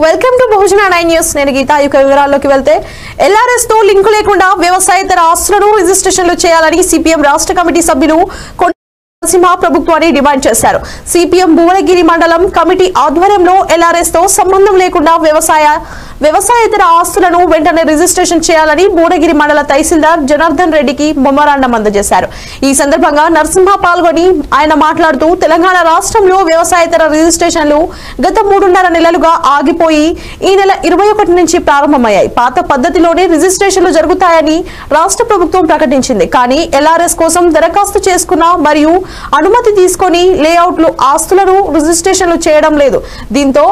Welcome to Bahujan 9 news. నేను గీత. ఈ వివరాల్లోకి వెళ్తే ఎల్ఆర్ఎస్ తో లింకు లేకుండా వ్యవసాయేతర ఆస్తులను రిజిస్ట్రేషన్లు చేయాలని సిపిఎం రాష్ట్ర కమిటీ సభ్యులు నరసింహ ప్రభుత్వాన్ని డిమాండ్ చేశారు. సిపిఎం భువనగిరి మండలం కమిటీ ఆధ్వర్యంలో ఎల్ఆర్ఎస్ తో సంబంధం లేకుండా వ్యవసాయేతర ఆస్తులను వెంటనే రిజిస్ట్రేషన్ చేయాలని భువనగిరి మండల తహసీల్దార్ జనార్దన్ రెడ్డికి మెమోరాండం అందజేశారు. ఈ సందర్భంగా నరసింహ పాల్గొని ఆయన మాట్లాడుతూ తెలంగాణ రాష్ట్రంలో వ్యవసాయేతర రిజిస్ట్రేషన్లు గత 3.5 నెలలుగా ఆగిపోయి ఈ నెల 21 నుంచి ప్రారంభమయ్యాయి. పాత పద్ధతిలోనే రిజిస్ట్రేషన్లు జరుగుతాయని రాష్ట్ర ప్రభుత్వం ప్రకటించింది. కానీ ఎల్ఆర్ఎస్ కోసం దరఖాస్తు చేసుకున్న మరియు అనుమతి తీసుకొని లేఅవుట్లు ఆస్తులను రిజిస్ట్రేషన్లు చేయడం లేదు. దీంతో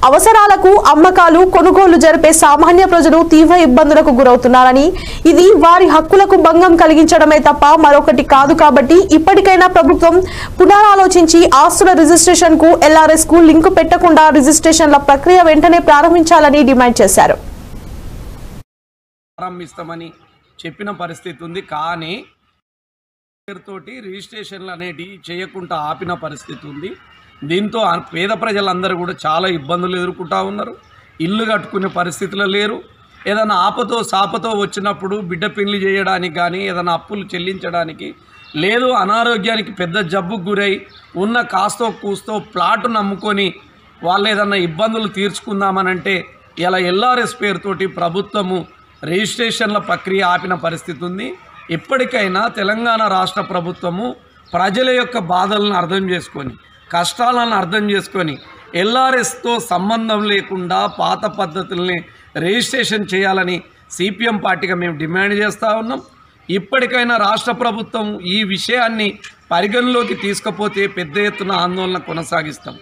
అవసరాలకు అమ్మకాలు కొనుగోలు జరిపే సామాన్య ప్రజలు తీవ్ర ఇబ్బందులకు గురవుతున్నారని, ఇది వారి హక్కులకు భంగం కలిగించడమే తప్ప మరొకటి కాదు. కాబట్టి ఇప్పటికైనా ప్రభుత్వం పునరాలోచించి ఆస్తుల రిజిస్ట్రేషన్ కు ఎల్ఆర్ఎస్ కు లింకు పెట్టకుండా రిజిస్ట్రేషన్ల ప్రక్రియ వెంటనే ప్రారంభించాలని డిమాండ్ చేశారు. ప్రారంభిస్తామని చెప్పిన పరిస్థితి ఉంది. కానీ పేరుతోటి రిజిస్ట్రేషన్లు అనేటివి చేయకుండా ఆపిన పరిస్థితి ఉంది. దీంతో పేద ప్రజలందరూ కూడా చాలా ఇబ్బందులు ఎదుర్కొంటూ ఉన్నారు. ఇల్లు కట్టుకునే పరిస్థితిలో లేరు. ఏదైనా ఆపతో సాపతో వచ్చినప్పుడు బిడ్డ పెళ్లి చేయడానికి కానీ ఏదైనా అప్పులు చెల్లించడానికి లేదు, అనారోగ్యానికి పెద్ద జబ్బుకు గురై ఉన్న కాస్తో కూస్తో ప్లాటు నమ్ముకొని వాళ్ళు ఏదన్నా ఇబ్బందులు తీర్చుకుందామనంటే ఇలా ఎల్ఆర్ఎస్ పేరుతోటి ప్రభుత్వము రిజిస్ట్రేషన్ల ప్రక్రియ ఆపిన పరిస్థితి ఉంది. ఇప్పటికైనా తెలంగాణ రాష్ట్ర ప్రభుత్వము ప్రజల యొక్క బాధలను అర్థం చేసుకొని, కష్టాలను అర్థం చేసుకొని ఎల్ఆర్ఎస్తో సంబంధం లేకుండా పాత పద్ధతుల్ని రిజిస్ట్రేషన్ చేయాలని సిపిఎం పార్టీగా మేము డిమాండ్ చేస్తూ ఉన్నాం. ఇప్పటికైనా రాష్ట్ర ప్రభుత్వం ఈ విషయాన్ని పరిగణలోకి తీసుకపోతే పెద్ద ఎత్తున ఆందోళన కొనసాగిస్తాం.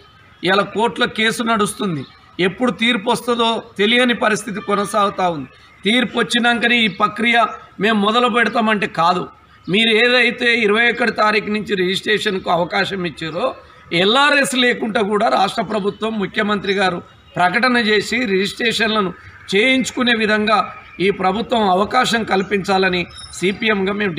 ఇలా కోర్టులో కేసు నడుస్తుంది. ఎప్పుడు తీర్పు వస్తుందో తెలియని పరిస్థితి కొనసాగుతూ ఉంది. తీర్పు వచ్చినాకనే ఈ ప్రక్రియ మేము మొదలు పెడతామంటే కాదు. మీరు ఏదైతే 21 తారీఖు నుంచి రిజిస్ట్రేషన్కు అవకాశం ఇచ్చారో ఎల్ఆర్ఎస్ లేకుండా కూడా రాష్ట్ర ప్రభుత్వం ముఖ్యమంత్రి గారు ప్రకటన చేసి రిజిస్ట్రేషన్లను చేయించుకునే విధంగా ఈ ప్రభుత్వం అవకాశం కల్పించాలని సిపిఎంగా మేము